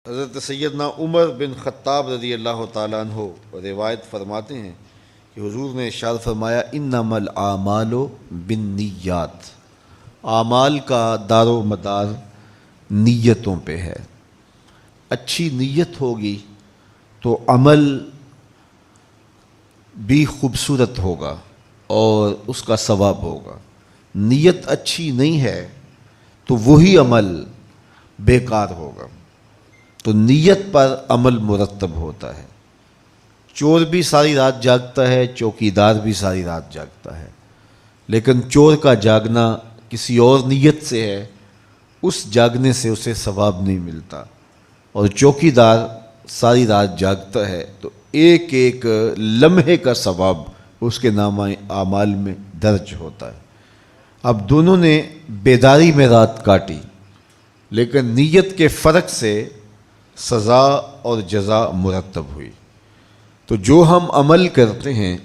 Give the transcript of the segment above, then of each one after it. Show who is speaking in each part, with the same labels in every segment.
Speaker 1: حضرت سیدنا عمر بن خطاب رضی اللہ تعالیٰ عنہ روایت فرماتے ہیں کہ حضور نے ارشاد فرمایا انما الاعمال بالنیات، اعمال کا دار و مدار نیتوں پہ ہے۔ اچھی نیت ہوگی تو عمل بھی خوبصورت ہوگا اور اس کا ثواب ہوگا۔ نیت اچھی نہیں ہے تو وہی عمل بیکار ہوگا۔ تو نیت پر عمل مرتب ہوتا ہے۔ چور بھی ساری رات جاگتا ہے، چوکیدار بھی ساری رات جاگتا ہے، لیکن چور کا جاگنا کسی اور نیت سے ہے، اس جاگنے سے اسے ثواب نہیں ملتا، اور چوکیدار ساری رات جاگتا ہے تو ایک ایک لمحے کا ثواب اس کے نامہ اعمال میں درج ہوتا ہے۔ اب دونوں نے بیداری میں رات کاٹی، لیکن نیت کے فرق سے سزا اور جزا مرتب ہوئی۔ تو جو ہم عمل کرتے ہیں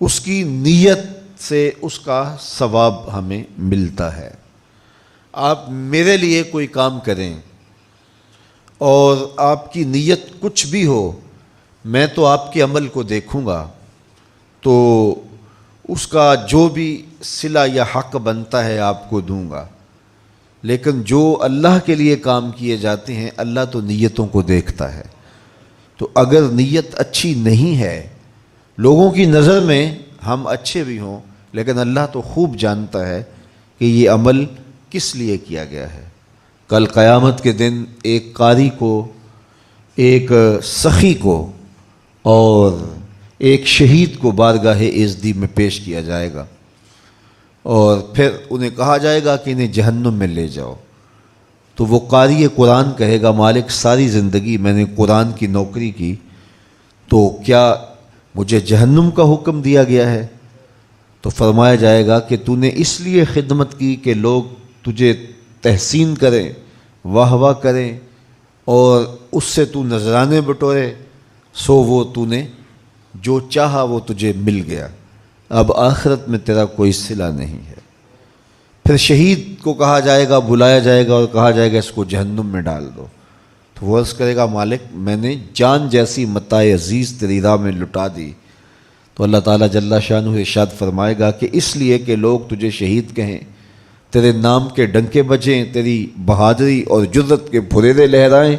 Speaker 1: اس کی نیت سے اس کا ثواب ہمیں ملتا ہے۔ آپ میرے لیے کوئی کام کریں اور آپ کی نیت کچھ بھی ہو، میں تو آپ کے عمل کو دیکھوں گا، تو اس کا جو بھی صلہ یا حق بنتا ہے آپ کو دوں گا۔ لیکن جو اللہ کے لیے کام کیے جاتے ہیں اللہ تو نیتوں کو دیکھتا ہے۔ تو اگر نیت اچھی نہیں ہے، لوگوں کی نظر میں ہم اچھے بھی ہوں، لیکن اللہ تو خوب جانتا ہے کہ یہ عمل کس لیے کیا گیا ہے۔ کل قیامت کے دن ایک قاری کو، ایک سخی کو اور ایک شہید کو بارگاہ عزدی میں پیش کیا جائے گا، اور پھر انہیں کہا جائے گا کہ انہیں جہنم میں لے جاؤ۔ تو وہ قاری قرآن کہے گا مالک ساری زندگی میں نے قرآن کی نوکری کی، تو کیا مجھے جہنم کا حکم دیا گیا ہے؟ تو فرمایا جائے گا کہ تو نے اس لیے خدمت کی کہ لوگ تجھے تحسین کریں، واہ واہ کریں، اور اس سے تو نذرانے بٹورے، سو وہ تو نے جو چاہا وہ تجھے مل گیا، اب آخرت میں تیرا کوئی صلہ نہیں ہے۔ پھر شہید کو کہا جائے گا، بلایا جائے گا اور کہا جائے گا اس کو جہنم میں ڈال دو۔ تو وہ عرض کرے گا مالک میں نے جان جیسی متاع عزیز تیری راہ میں لٹا دی۔ تو اللہ تعالیٰ جل شانہ ارشاد فرمائے گا کہ اس لیے کہ لوگ تجھے شہید کہیں، تیرے نام کے ڈنکے بجیں، تیری بہادری اور جرت کے پھریرے لہرائیں،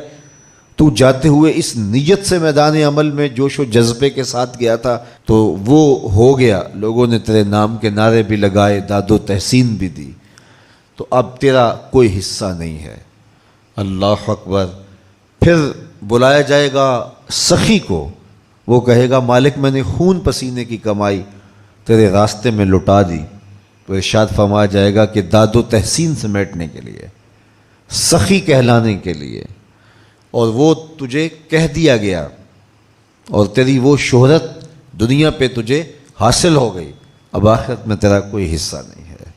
Speaker 1: تو جاتے ہوئے اس نیت سے میدان عمل میں جوش و جذبے کے ساتھ گیا تھا تو وہ ہو گیا، لوگوں نے تیرے نام کے نعرے بھی لگائے، داد و تحسین بھی دی، تو اب تیرا کوئی حصہ نہیں ہے۔ اللہ اکبر۔ پھر بلایا جائے گا سخی کو، وہ کہے گا مالک میں نے خون پسینے کی کمائی تیرے راستے میں لٹا دی۔ تو ارشاد فرمایا جائے گا کہ داد و تحسین سمیٹنے کے لیے، سخی کہلانے کے لیے، اور وہ تجھے کہہ دیا گیا اور تیری وہ شہرت دنیا پہ تجھے حاصل ہو گئی، اب آخرت میں تیرا کوئی حصہ نہیں ہے۔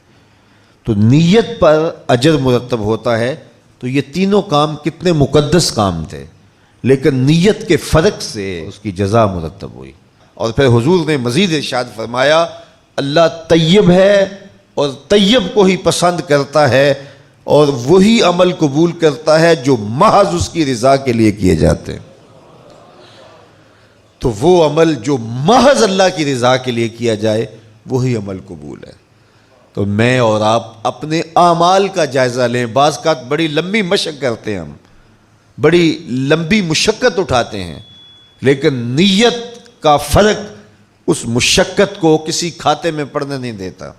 Speaker 1: تو نیت پر اجر مرتب ہوتا ہے۔ تو یہ تینوں کام کتنے مقدس کام تھے، لیکن نیت کے فرق سے اس کی جزا مرتب ہوئی۔ اور پھر حضور نے مزید ارشاد فرمایا اللہ طیب ہے اور طیب کو ہی پسند کرتا ہے، اور وہی عمل قبول کرتا ہے جو محض اس کی رضا کے لیے کیے جاتے ہیں۔ تو وہ عمل جو محض اللہ کی رضا کے لیے کیا جائے وہی عمل قبول ہے۔ تو میں اور آپ اپنے اعمال کا جائزہ لیں۔ بعض کا بڑی لمبی مشق کرتے ہیں، ہم بڑی لمبی مشقت اٹھاتے ہیں، لیکن نیت کا فرق اس مشقت کو کسی کھاتے میں پڑنے نہیں دیتا۔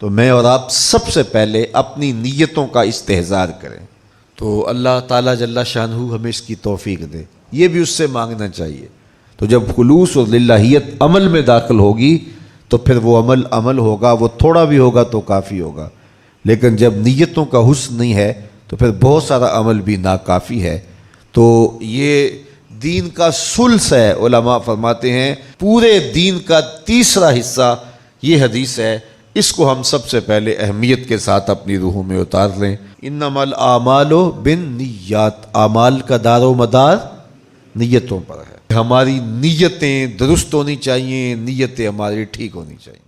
Speaker 1: تو میں اور آپ سب سے پہلے اپنی نیتوں کا استحضار کریں۔ تو اللہ تعالیٰ جل شانہ ہمیں اس کی توفیق دے، یہ بھی اس سے مانگنا چاہیے۔ تو جب خلوص اور للہیت عمل میں داخل ہوگی تو پھر وہ عمل ہوگا، وہ تھوڑا بھی ہوگا تو کافی ہوگا، لیکن جب نیتوں کا حسن نہیں ہے تو پھر بہت سارا عمل بھی ناکافی ہے۔ تو یہ دین کا ثلث ہے۔ علماء فرماتے ہیں پورے دین کا تیسرا حصہ یہ حدیث ہے، اس کو ہم سب سے پہلے اہمیت کے ساتھ اپنی روحوں میں اتار لیں۔ انما الاعمال بالنیات، اعمال کا دار و مدار نیتوں پر ہے۔ ہماری نیتیں درست ہونی چاہیے، نیتیں ہماری ٹھیک ہونی چاہیے۔